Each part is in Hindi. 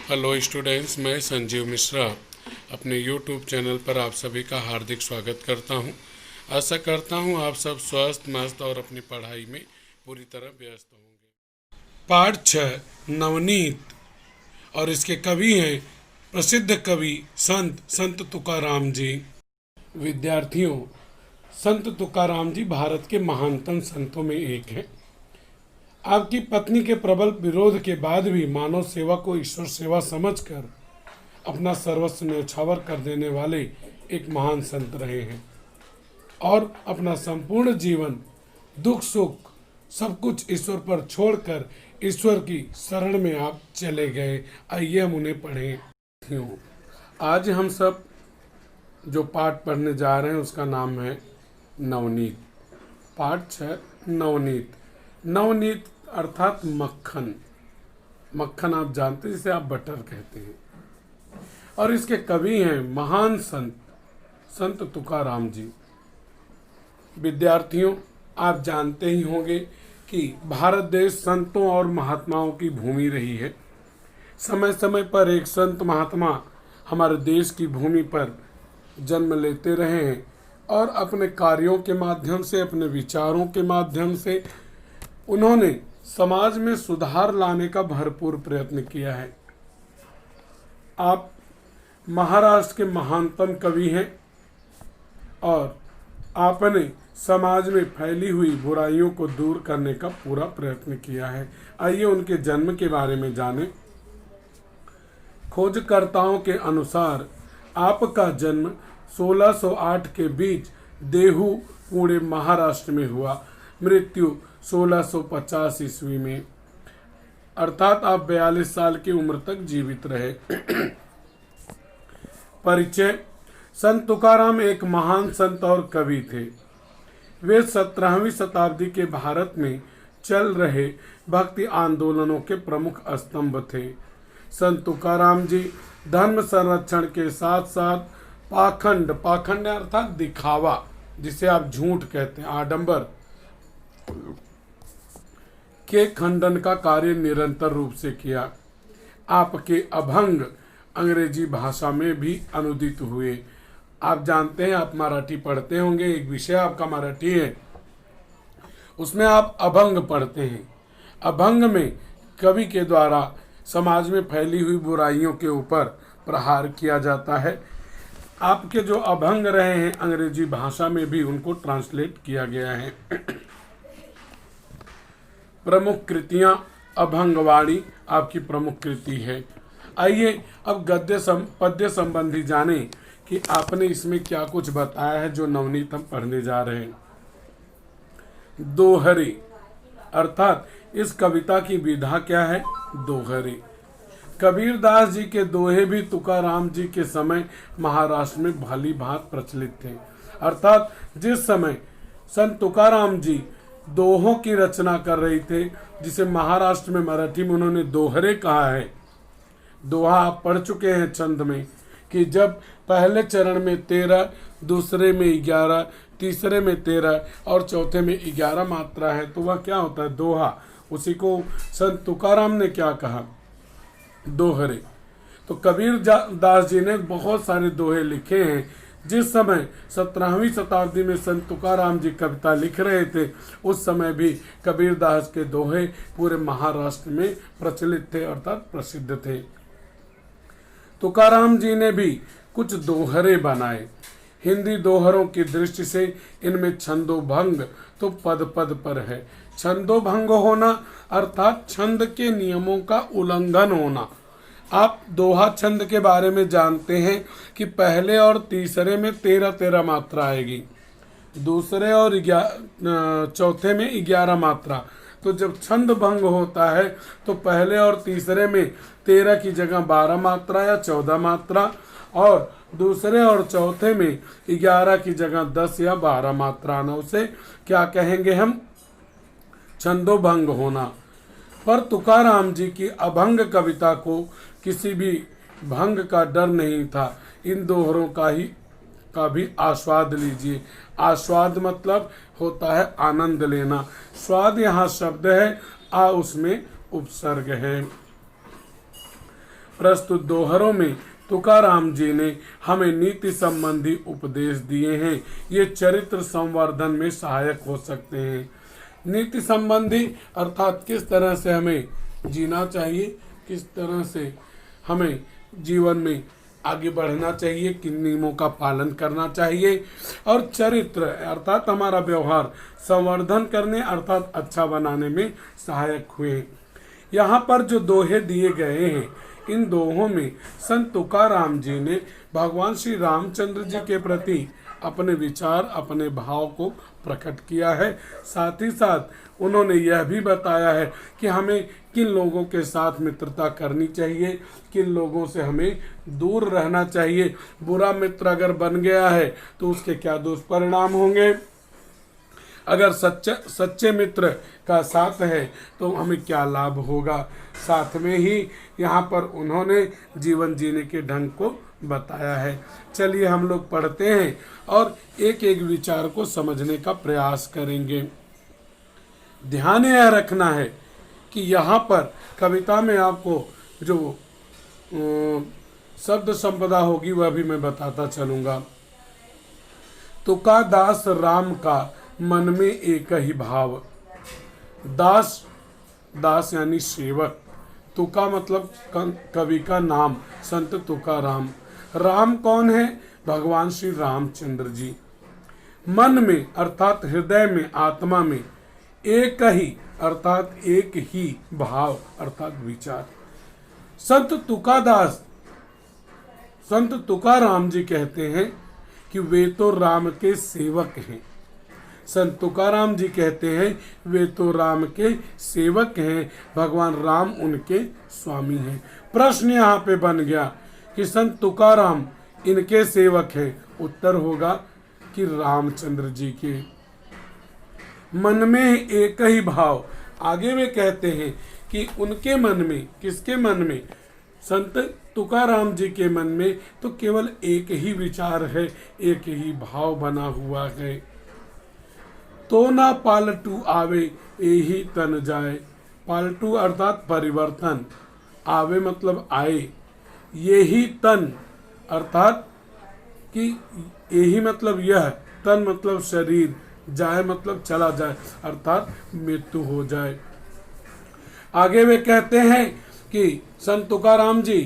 हेलो स्टूडेंट्स, मैं संजीव मिश्रा अपने यूट्यूब चैनल पर आप सभी का हार्दिक स्वागत करता हूं। आशा करता हूं आप सब स्वस्थ मस्त और अपनी पढ़ाई में पूरी तरह व्यस्त होंगे। पाठ 6 नवनीत, और इसके कवि हैं प्रसिद्ध कवि संत संत तुकाराम जी। विद्यार्थियों, संत तुकाराम जी भारत के महानतम संतों में एक हैं। आपकी पत्नी के प्रबल विरोध के बाद भी मानव सेवा को ईश्वर सेवा समझकर अपना सर्वस्व न्यौछावर कर देने वाले एक महान संत रहे हैं और अपना संपूर्ण जीवन दुख सुख सब कुछ ईश्वर पर छोड़कर ईश्वर की शरण में आप चले गए। आइए हम उन्हें पढ़ें। आज हम सब जो पाठ पढ़ने जा रहे हैं उसका नाम है नवनीत। पाठ 6 नवनीत। नवनीत अर्थात मक्खन। मक्खन आप जानते हैं, जिसे आप बटर कहते हैं। और इसके कवि हैं महान संत संत तुकाराम जी। विद्यार्थियों, आप जानते ही होंगे कि भारत देश संतों और महात्माओं की भूमि रही है। समय समय पर एक संत महात्मा हमारे देश की भूमि पर जन्म लेते रहे हैं और अपने कार्यों के माध्यम से, अपने विचारों के माध्यम से उन्होंने समाज में सुधार लाने का भरपूर प्रयत्न किया है। आप महाराष्ट्र के महानतम कवि हैं और आपने समाज में फैली हुई बुराइयों को दूर करने का पूरा प्रयत्न किया है। आइए उनके जन्म के बारे में जानें। खोजकर्ताओं के अनुसार आपका जन्म 1608 के बीच देहू, पुणे, महाराष्ट्र में हुआ। मृत्यु 1650 ईस्वी में, अर्थात आप 42 साल की उम्र तक जीवित रहे। परिचय। संत तुकाराम एक महान संत और कवि थे। वे 17वीं शताब्दी के भारत में चल रहे भक्ति आंदोलनों के प्रमुख स्तंभ थे। संत तुकाराम जी धर्म संरक्षण के साथ साथ पाखंड अर्थात दिखावा, जिसे आप झूठ कहते हैं, आडंबर के खंडन का कार्य निरंतर रूप से किया। आपके अभंग अंग्रेजी भाषा में भी अनुदित हुए। आप जानते हैं, आप मराठी पढ़ते होंगे, एक विषय आपका मराठी है, उसमें आप अभंग पढ़ते हैं। अभंग में कवि के द्वारा समाज में फैली हुई बुराइयों के ऊपर प्रहार किया जाता है। आपके जो अभंग रहे हैं अंग्रेजी भाषा में भी उनको ट्रांसलेट किया गया है। प्रमुख कृतियां। अभंगवाणी आपकी प्रमुख कृति है। आइए अब पद्य संबंधी जाने कि आपने इसमें क्या कुछ बताया है जो नवनीत हम पढ़ने जा रहे हैं। दोहरे अर्थात इस कविता की विधा क्या है? दोहरे। कबीरदास जी के दोहे भी तुकाराम जी के समय महाराष्ट्र में भली भांति प्रचलित थे। अर्थात जिस समय संत तुकाराम जी दोहों की रचना कर रहे थे, जिसे महाराष्ट्र में मराठी में उन्होंने दोहरे कहा है। दोहा आप पढ़ चुके हैं छंद में कि जब पहले चरण में 13, दूसरे में 11, तीसरे में 13 और चौथे में 11 मात्रा है, तो वह क्या होता है? दोहा। उसी को संत तुकाराम ने क्या कहा? दोहरे। तो कबीर दास जी ने बहुत सारे दोहे लिखे हैं। जिस समय 17वीं शताब्दी में संत तुकाराम जी कविता लिख रहे थे, उस समय भी कबीर दास के दोहे पूरे महाराष्ट्र में प्रचलित थे, अर्थात प्रसिद्ध थे। तुकाराम जी ने भी कुछ दोहरे बनाए। हिंदी दोहरों की दृष्टि से इनमें छंदोभंग तो पद पद पर है। छंदोभंग होना अर्थात छंद के नियमों का उल्लंघन होना। आप दोहा छंद के बारे में जानते हैं कि पहले और तीसरे में 13 मात्रा आएगी, दूसरे और चौथे में 11 मात्रा। तो जब छंद भंग होता है तो पहले और तीसरे में 13 की जगह 12 मात्रा या 14 मात्रा, और दूसरे और चौथे में 11 की जगह 10 या 12 मात्रा आना, उसे क्या कहेंगे हम? छंदोभंग होना। पर तुकाराम जी की अभंग कविता को किसी भी भंग का डर नहीं था। इन दोहरों का भी आस्वाद लीजिए। आस्वाद मतलब होता है आनंद लेना। स्वाद यहाँ शब्द है, उसमें उपसर्ग है। प्रस्तुत दोहरों में तुकाराम जी ने हमें नीति संबंधी उपदेश दिए हैं। ये चरित्र संवर्धन में सहायक हो सकते हैं। नीति संबंधी अर्थात किस तरह से हमें जीना चाहिए, किस तरह से हमें जीवन में आगे बढ़ना चाहिए, किन नियमों का पालन करना चाहिए। और चरित्र अर्थात हमारा व्यवहार संवर्धन करने अर्थात अच्छा बनाने में सहायक हुए। यहाँ पर जो दोहे दिए गए हैं, इन दोहों में संत तुकाराम जी ने भगवान श्री रामचंद्र जी के प्रति अपने विचार, अपने भाव को प्रकट किया है। साथ ही साथ उन्होंने यह भी बताया है कि हमें किन लोगों के साथ मित्रता करनी चाहिए, किन लोगों से हमें दूर रहना चाहिए। बुरा मित्र अगर बन गया है तो उसके क्या दुष्परिणाम होंगे, अगर सच्चे मित्र का साथ है तो हमें क्या लाभ होगा। साथ में ही यहाँ पर उन्होंने जीवन जीने के ढंग को बताया है। चलिए हम लोग पढ़ते हैं और एक एक विचार को समझने का प्रयास करेंगे। ध्यान यह रखना है कि यहाँ पर कविता में आपको जो शब्द संपदा होगी वह भी मैं बताता चलूँगा। तुका दास राम का मन में एक ही भाव। दास, दास यानी सेवक। तुका मतलब कवि का नाम संत तुकाराम। राम कौन है? भगवान श्री रामचंद्र जी। मन में अर्थात हृदय में, आत्मा में एक ही अर्थात एक ही भाव अर्थात विचार। संत तुकाराम जी कहते हैं कि वे तो राम के सेवक हैं। संत तुकाराम जी कहते हैं वे तो राम के सेवक हैं, भगवान राम उनके स्वामी हैं। प्रश्न यहाँ पे बन गया कि संत तुकाराम इनके सेवक हैं। उत्तर होगा कि रामचंद्र जी के। मन में एक ही भाव। आगे वे कहते हैं कि उनके मन में, किसके मन में? संत तुकाराम जी के मन में तो केवल एक ही विचार है, एक ही भाव बना हुआ है। तो ना पालटू आवे यही तन जाए। पालटू अर्थात परिवर्तन, आवे मतलब आए, यही तन अर्थात कि यही मतलब यह, तन मतलब शरीर, जाए मतलब चला जाए अर्थात मृत्यु हो जाए। आगे वे कहते हैं कि संत तुकाराम जी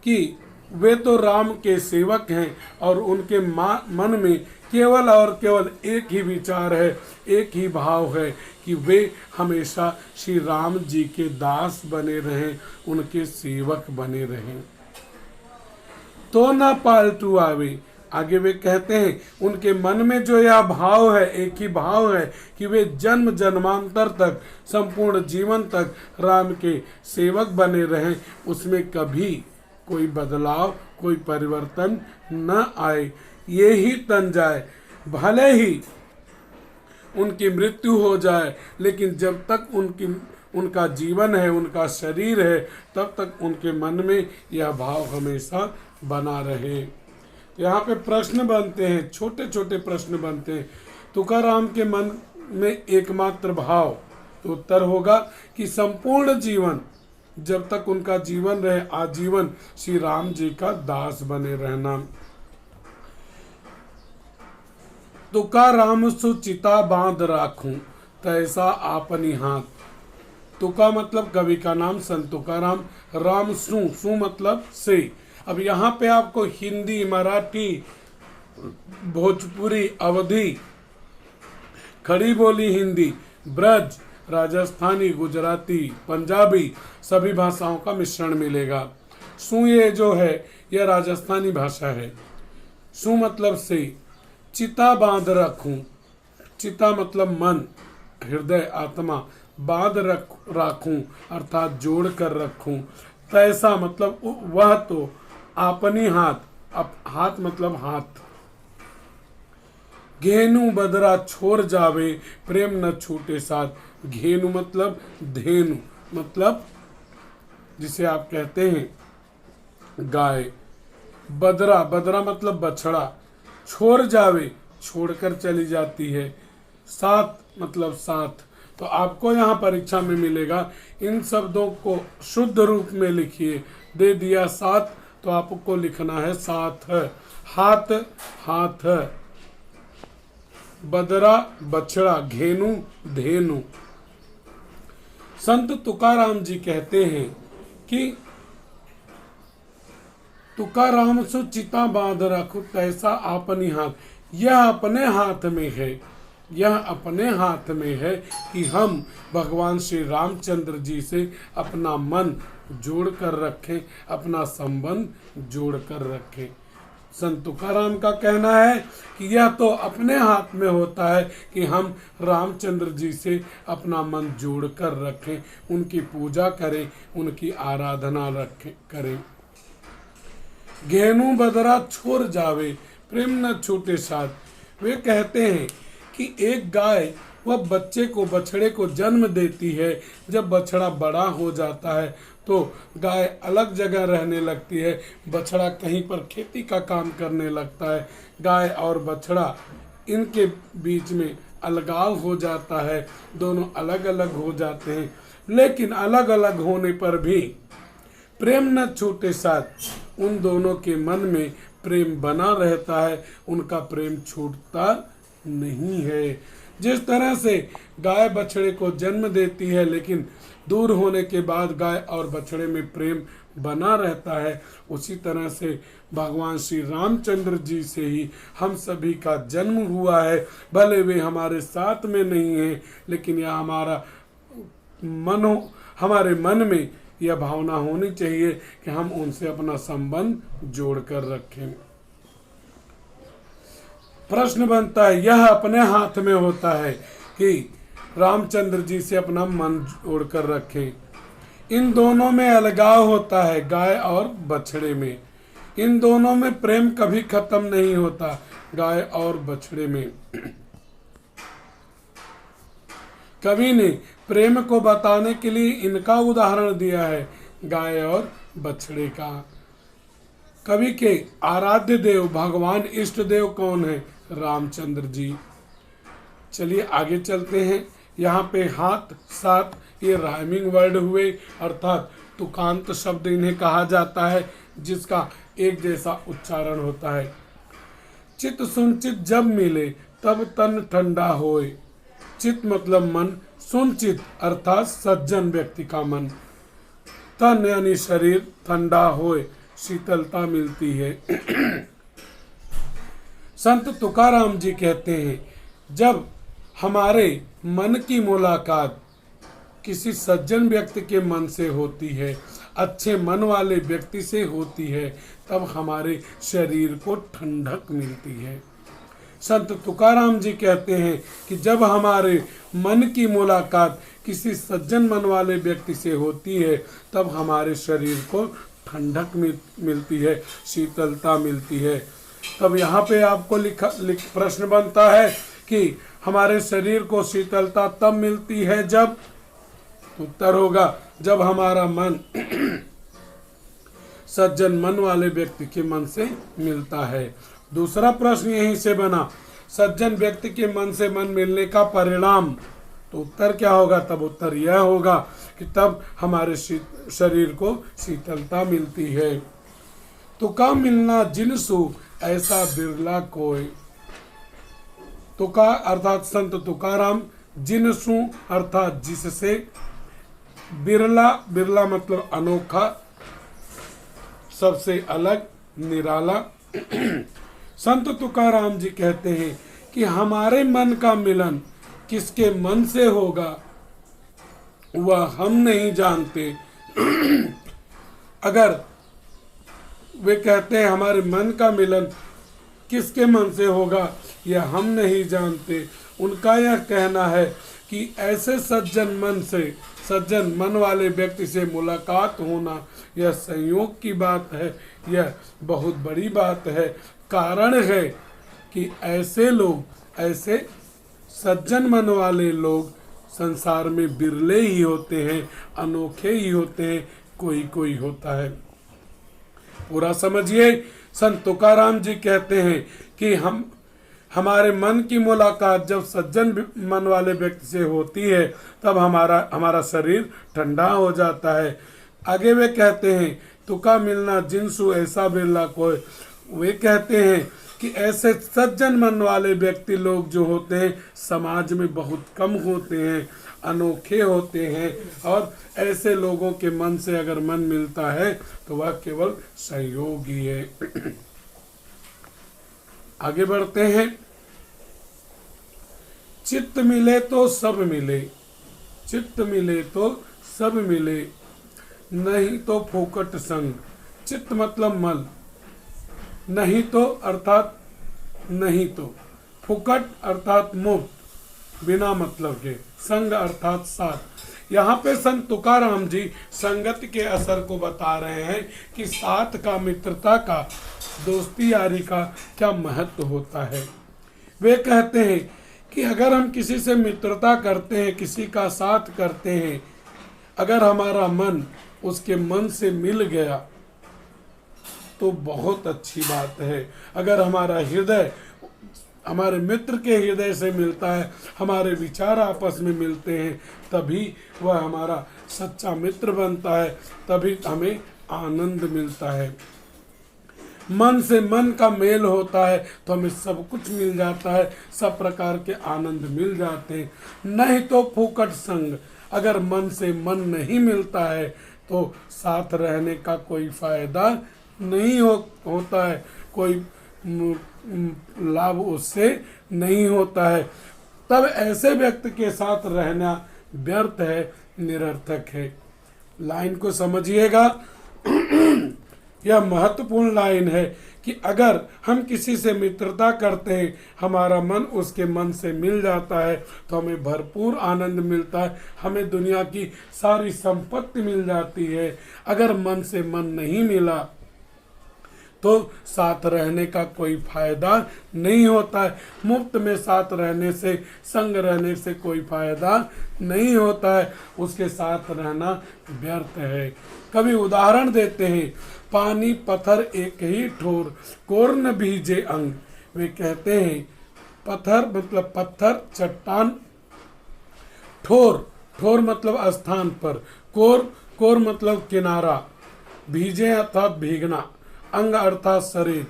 कि वे तो राम के सेवक हैं और उनके मन में केवल और केवल एक ही विचार है, एक ही भाव है कि वे हमेशा श्री राम जी के दास बने रहें, उनके सेवक बने रहें। तो ना पालतू आवे। आगे वे कहते हैं उनके मन में जो यह भाव है, एक ही भाव है कि वे जन्म जन्मांतर तक, संपूर्ण जीवन तक राम के सेवक बने रहें, उसमें कभी कोई बदलाव, कोई परिवर्तन न आए। ये ही तन जाए, भले ही उनकी मृत्यु हो जाए, लेकिन जब तक उनका जीवन है, उनका शरीर है, तब तक उनके मन में यह भाव हमेशा बना रहे। यहाँ पे प्रश्न बनते हैं, छोटे छोटे प्रश्न बनते हैं। तुकाराम के मन में एकमात्र भाव, तो उत्तर होगा कि संपूर्ण जीवन, जब तक उनका जीवन रहे, आजीवन श्री राम जी का दास बने रहना। तुकाराम सुचिता बांध राखूं तैसा आपनी हाथ। तुका मतलब कवि का नाम संत तुकाराम, राम सु मतलब से। अब यहाँ पे आपको हिंदी, मराठी, भोजपुरी, अवधी, खड़ी बोली हिंदी, ब्रज, राजस्थानी, गुजराती, पंजाबी सभी भाषाओं का मिश्रण मिलेगा। सु ये जो है यह राजस्थानी भाषा है। सु मतलब से। चिता बांध रखूं, चिता मतलब मन, हृदय, आत्मा, बांध रखूं अर्थात जोड़ कर रखूं। तैसा मतलब वह तो, अपनी हाथ, हाथ मतलब हाथ। घेनु बदरा छोड़ जावे प्रेम न छूटे साथ। घेनु मतलब धेनु, मतलब जिसे आप कहते हैं गाय। बदरा, बदरा मतलब बछड़ा। छोड़ जावे, छोड़कर चली जाती है। साथ मतलब साथ। तो आपको यहाँ परीक्षा में मिलेगा, इन शब्दों को शुद्ध रूप में लिखिए दे दिया 7, तो आपको लिखना है 7 हाथ हाथ, बदरा बछड़ा, घेनु धेनु। संत तुकाराम जी कहते हैं कि तुकाराम सो चिता बांध रखो तैसा अपनी हाथ। यह अपने हाथ में है, यह अपने हाथ में है कि हम भगवान श्री रामचंद्र जी से अपना मन जोड़ कर रखें, अपना संबंध जोड़ कर रखें। संत तुकाराम का कहना है कि यह तो अपने हाथ में होता है कि हम रामचंद्र जी से अपना मन जोड़ कर रखें, उनकी पूजा करें, उनकी आराधना करें। घेनु बदरा छोड़ जावे प्रेम न छूटे साथ। वे कहते हैं कि एक गाय वह बच्चे को, बछड़े को जन्म देती है। जब बछड़ा बड़ा हो जाता है तो गाय अलग जगह रहने लगती है, बछड़ा कहीं पर खेती का काम करने लगता है। गाय और बछड़ा इनके बीच में अलगाव हो जाता है, दोनों अलग अलग हो जाते हैं। लेकिन अलग अलग होने पर भी प्रेम न छूटे साथ, उन दोनों के मन में प्रेम बना रहता है, उनका प्रेम छूटता नहीं है। जिस तरह से गाय बछड़े को जन्म देती है लेकिन दूर होने के बाद गाय और बछड़े में प्रेम बना रहता है, उसी तरह से भगवान श्री रामचंद्र जी से ही हम सभी का जन्म हुआ है। भले वे हमारे साथ में नहीं है, लेकिन यह हमारे मन में यह भावना होनी चाहिए कि हम उनसे अपना संबंध जोड़कर रखें। प्रश्न बनता है, यह अपने हाथ में होता है कि रामचंद्र जी से अपना मन जोड़कर रखें। इन दोनों में अलगाव होता है, गाय और बछड़े में। इन दोनों में प्रेम कभी खत्म नहीं होता, गाय और बछड़े में। कवि ने प्रेम को बताने के लिए इनका उदाहरण दिया है, गाय और बछड़े का। कवि के आराध्य देव, भगवान इष्ट देव कौन है? रामचंद्र जी। चलिए आगे चलते हैं। यहाँ पे हाथ साथ ये राइमिंग वर्ड हुए, अर्थात तुकांत शब्द इन्हें कहा जाता है, जिसका एक जैसा उच्चारण होता है। चित सुन चित जब मिले तब तन ठंडा होए। चित मतलब मन, सुन चित अर्थात सज्जन व्यक्ति का मन। तन यानी शरीर ठंडा होए, शीतलता मिलती है। संत तुकाराम जी कहते हैं, जब हमारे मन की मुलाकात किसी सज्जन व्यक्ति के मन से होती है, अच्छे मन वाले व्यक्ति से होती है, तब हमारे शरीर को ठंडक मिलती है। संत तुकाराम जी कहते हैं कि जब हमारे मन की मुलाकात किसी सज्जन मन वाले व्यक्ति से होती है, तब हमारे शरीर को ठंडक मिलती है, शीतलता मिलती है। तब यहाँ पे आपको प्रश्न बनता है कि हमारे शरीर को शीतलता तब मिलती है जब, उत्तर होगा जब हमारा मन सज्जन मन वाले व्यक्ति के मन से मिलता है। दूसरा प्रश्न यहीं से बना, सज्जन व्यक्ति के मन से मन मिलने का परिणाम, तो उत्तर क्या होगा? तब उत्तर यह होगा कि तब हमारे शरीर को शीतलता मिलती है। तुका मिलना जिनसु ऐसा बिरला कोई। तुका अर्थात संत तुकाराम, जिनसु अर्थात जिससे, बिरला, बिरला मतलब अनोखा, सबसे अलग, निराला। संत तुकाराम जी कहते हैं कि हमारे मन का मिलन किसके मन से होगा वह हम नहीं जानते। अगर वे कहते हैं हमारे मन का मिलन किसके मन से होगा यह हम नहीं जानते, उनका यह कहना है कि ऐसे सज्जन मन वाले व्यक्ति से मुलाकात होना यह संयोग की बात है, यह बहुत बड़ी बात है। कारण है कि ऐसे लोग, ऐसे सज्जन मन वाले लोग संसार में बिरले ही होते हैं, अनोखे ही होते हैं, कोई कोई होता है। पूरा समझिए, संत तुकाराम जी कहते हैं कि हमारे मन की मुलाकात जब सज्जन मन वाले व्यक्ति से होती है, तब हमारा शरीर ठंडा हो जाता है। आगे वे कहते हैं तुका मिलना जिनसु ऐसा बिरला कोई। वे कहते हैं कि ऐसे सज्जन मन वाले व्यक्ति लोग जो होते हैं समाज में बहुत कम होते हैं, अनोखे होते हैं, और ऐसे लोगों के मन से अगर मन मिलता है तो वह केवल संयोग ही है। आगे बढ़ते हैं। चित्त मिले तो सब मिले, चित्त मिले तो सब मिले, नहीं तो फोकट संग। चित्त मतलब मल, नहीं तो अर्थात नहीं तो, फुकट अर्थात मुफ्त, बिना मतलब के, संग अर्थात साथ। यहाँ पे संत तुकाराम जी संगत के असर को बता रहे हैं कि साथ का, मित्रता का, दोस्ती यारी का क्या महत्व होता है। वे कहते हैं कि अगर हम किसी से मित्रता करते हैं, किसी का साथ करते हैं, अगर हमारा मन उसके मन से मिल गया तो बहुत अच्छी बात है। अगर हमारा हृदय हमारे मित्र के हृदय से मिलता है, हमारे विचार आपस में मिलते हैं, तभी वह हमारा सच्चा मित्र बनता है, तभी हमें आनंद मिलता है। मन से मन का मेल होता है तो हमें सब कुछ मिल जाता है, सब प्रकार के आनंद मिल जाते हैं। नहीं तो फूकट संग, अगर मन से मन नहीं मिलता है तो साथ रहने का कोई फायदा नहीं होता है, कोई लाभ उससे नहीं होता है। तब ऐसे व्यक्ति के साथ रहना व्यर्थ है, निरर्थक है। लाइन को समझिएगा। यह महत्वपूर्ण लाइन है कि अगर हम किसी से मित्रता करते हैं, हमारा मन उसके मन से मिल जाता है तो हमें भरपूर आनंद मिलता है, हमें दुनिया की सारी संपत्ति मिल जाती है। अगर मन से मन नहीं मिला तो साथ रहने का कोई फायदा नहीं होता है। मुफ्त में साथ रहने से, संग रहने से कोई फायदा नहीं होता है, उसके साथ रहना व्यर्थ है। कभी उदाहरण देते हैं, पानी पत्थर एक ही ठोर, कोर्न भीजे अंग। वे कहते हैं पत्थर मतलब पत्थर, चट्टान, ठोर, ठोर मतलब स्थान पर, कोर, कोर मतलब किनारा, भीजे अर्थात भीगना, अंग अर्थात शरीर।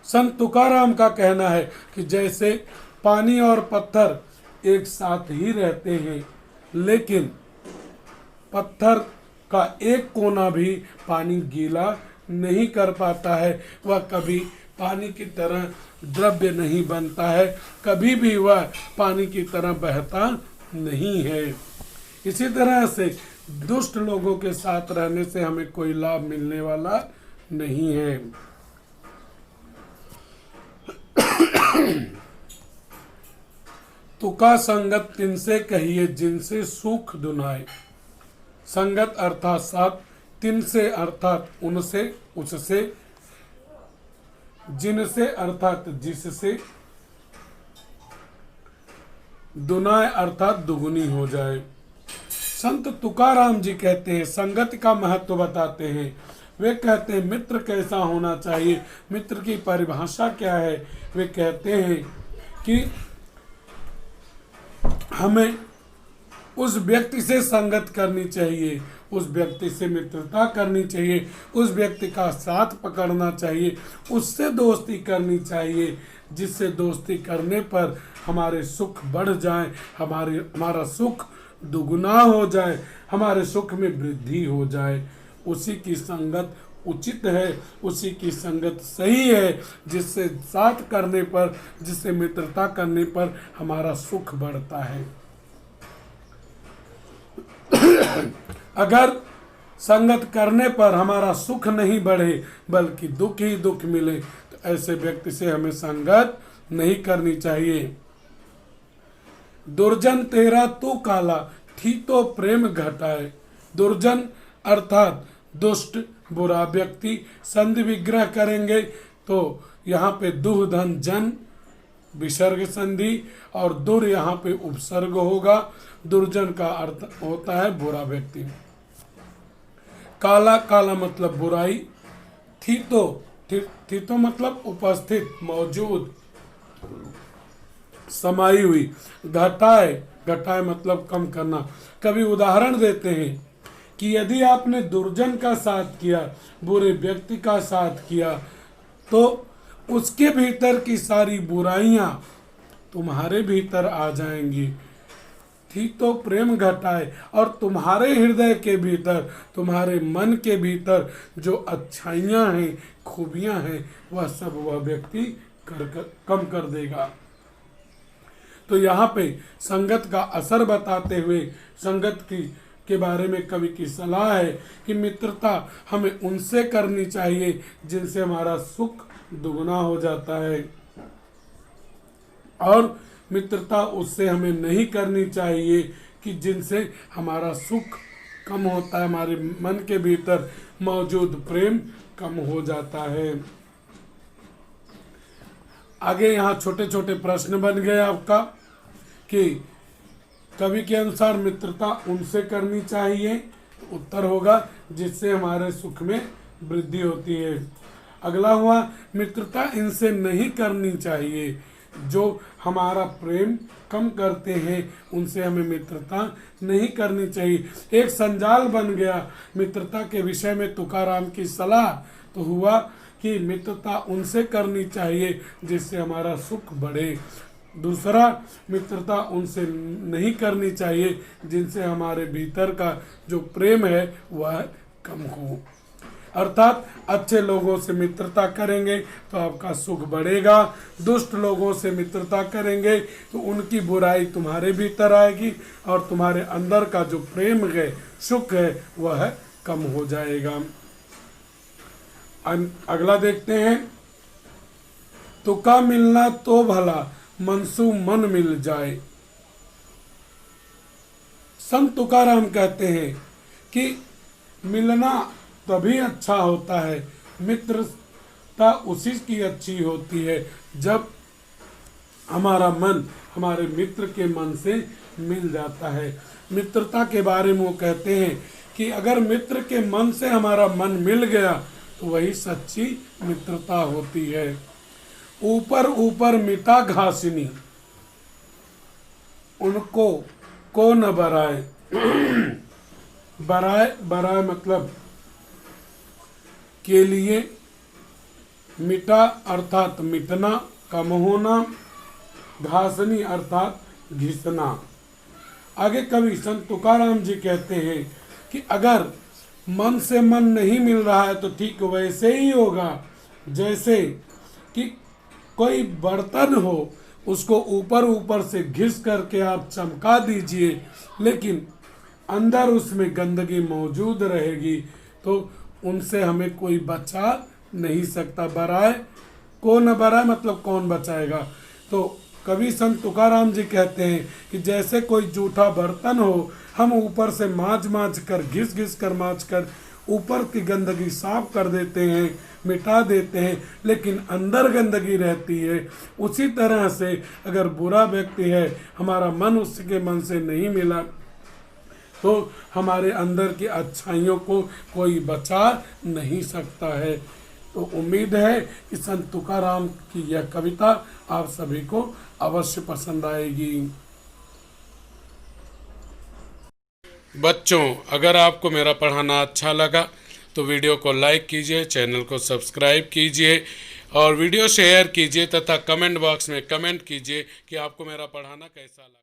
संत तुकाराम का कहना है कि जैसे पानी और पत्थर एक साथ ही रहते हैं, लेकिन पत्थर का एक कोना भी पानी गीला नहीं कर पाता है, वह कभी पानी की तरह द्रव्य नहीं बनता है, कभी भी वह पानी की तरह बहता नहीं है। इसी तरह से दुष्ट लोगों के साथ रहने से हमें कोई लाभ मिलने वाला नहीं है। तुका संगत तिनसे कहिए जिनसे सुख दुनाए। संगत अर्थात साथ, तिनसे अर्थात उनसे, उससे, जिनसे अर्थात जिससे, दुनाए अर्थात दुगुनी हो जाए। संत तुकाराम जी कहते हैं, संगत का महत्व बताते हैं। वे कहते हैं मित्र कैसा होना चाहिए, मित्र की परिभाषा क्या है। वे कहते हैं कि हमें उस व्यक्ति से संगत करनी चाहिए, उस व्यक्ति से मित्रता करनी चाहिए, उस व्यक्ति का साथ पकड़ना चाहिए, उससे दोस्ती करनी चाहिए, जिससे दोस्ती करने पर हमारे सुख बढ़ जाए, हमारा सुख दुगुना हो जाए, हमारे सुख में वृद्धि हो जाए। उसी की संगत उचित है, उसी की संगत सही है, जिससे साथ करने पर, जिससे मित्रता करने पर हमारा सुख बढ़ता है। अगर संगत करने पर हमारा सुख नहीं बढ़े बल्कि दुख ही दुख मिले तो ऐसे व्यक्ति से हमें संगत नहीं करनी चाहिए। दुर्जन तेरा तू काला, थी तो प्रेम घटाए। दुर्जन अर्थात दुष्ट, बुरा व्यक्ति। संधि विग्रह करेंगे तो यहाँ पे दुह धन जन विसर्ग संधि और दुर यहाँ पे उपसर्ग होगा। दुर्जन का अर्थ होता है बुरा व्यक्ति। काला, काला मतलब बुराई। थी तो मतलब उपस्थित, मौजूद, समाई हुई। घटाए, घटाए मतलब कम करना। कभी उदाहरण देते हैं कि यदि आपने दुर्जन का साथ किया, बुरे व्यक्ति का साथ किया, तो उसके भीतर की सारी बुराइयां तुम्हारे भीतर आ जाएंगी। ठीक, तो प्रेम घटाए और तुम्हारे हृदय के भीतर, तुम्हारे मन के भीतर जो अच्छाइयाँ हैं, खूबियाँ हैं, वह सब वह व्यक्ति कम कर देगा। तो यहाँ पे संगत का असर बताते हुए संगत के बारे में कवि की सलाह है कि मित्रता हमें उनसे करनी चाहिए जिनसे हमारा सुख दुगना हो जाता है, और मित्रता उससे हमें नहीं करनी चाहिए कि जिनसे हमारा सुख कम होता है, हमारे मन के भीतर मौजूद प्रेम कम हो जाता है। आगे यहाँ छोटे छोटे प्रश्न बन गए आपका कि कवि के अनुसार मित्रता उनसे करनी चाहिए, उत्तर होगा जिससे हमारे सुख में वृद्धि होती है। अगला हुआ मित्रता इनसे नहीं करनी चाहिए, जो हमारा प्रेम कम करते हैं उनसे हमें मित्रता नहीं करनी चाहिए। एक संजाल बन गया मित्रता के विषय में तुकाराम की सलाह, तो हुआ कि मित्रता उनसे करनी चाहिए जिससे हमारा सुख बढ़े। दूसरा, मित्रता उनसे नहीं करनी चाहिए जिनसे हमारे भीतर का जो प्रेम है वह कम हो। अर्थात अच्छे लोगों से मित्रता करेंगे तो आपका सुख बढ़ेगा, दुष्ट लोगों से मित्रता करेंगे तो उनकी बुराई तुम्हारे भीतर आएगी और तुम्हारे अंदर का जो प्रेम है, सुख है, वह कम हो जाएगा। अगला देखते हैं, तुका मिलना तो भला मनसू मन मिल जाए। संत तुकाराम कहते हैं कि मिलना तभी अच्छा होता है, मित्रता उसी की अच्छी होती है जब हमारा मन हमारे मित्र के मन से मिल जाता है। मित्रता के बारे में वो कहते हैं कि अगर मित्र के मन से हमारा मन मिल गया तो वही सच्ची मित्रता होती है। ऊपर ऊपर मिटा घासनी, उनको को न बराए। बराए मतलब के लिए, मिटा अर्थात मिटना, कम होना, घासनी अर्थात घिसना। आगे कवि संत तुकाराम जी कहते हैं कि अगर मन से मन नहीं मिल रहा है तो ठीक वैसे ही होगा जैसे कि कोई बर्तन हो, उसको ऊपर ऊपर से घिस करके आप चमका दीजिए, लेकिन अंदर उसमें गंदगी मौजूद रहेगी, तो उनसे हमें कोई बचा नहीं सकता। बराए को न बराए मतलब कौन बचाएगा। तो कवि संत तुकाराम जी कहते हैं कि जैसे कोई जूठा बर्तन हो, हम ऊपर से मांझ कर, घिस कर मांझ कर ऊपर की गंदगी साफ कर देते हैं, मिटा देते हैं, लेकिन अंदर गंदगी रहती है। उसी तरह से अगर बुरा व्यक्ति है, हमारा मन उसके मन से नहीं मिला, तो हमारे अंदर की अच्छाइयों को कोई बचा नहीं सकता है। तो उम्मीद है कि संत तुकाराम की यह कविता आप सभी को अवश्य पसंद आएगी। बच्चों, अगर आपको मेरा पढ़ाना अच्छा लगा तो वीडियो को लाइक कीजिए, चैनल को सब्सक्राइब कीजिए और वीडियो शेयर कीजिए तथा कमेंट बॉक्स में कमेंट कीजिए कि आपको मेरा पढ़ाना कैसा लगा।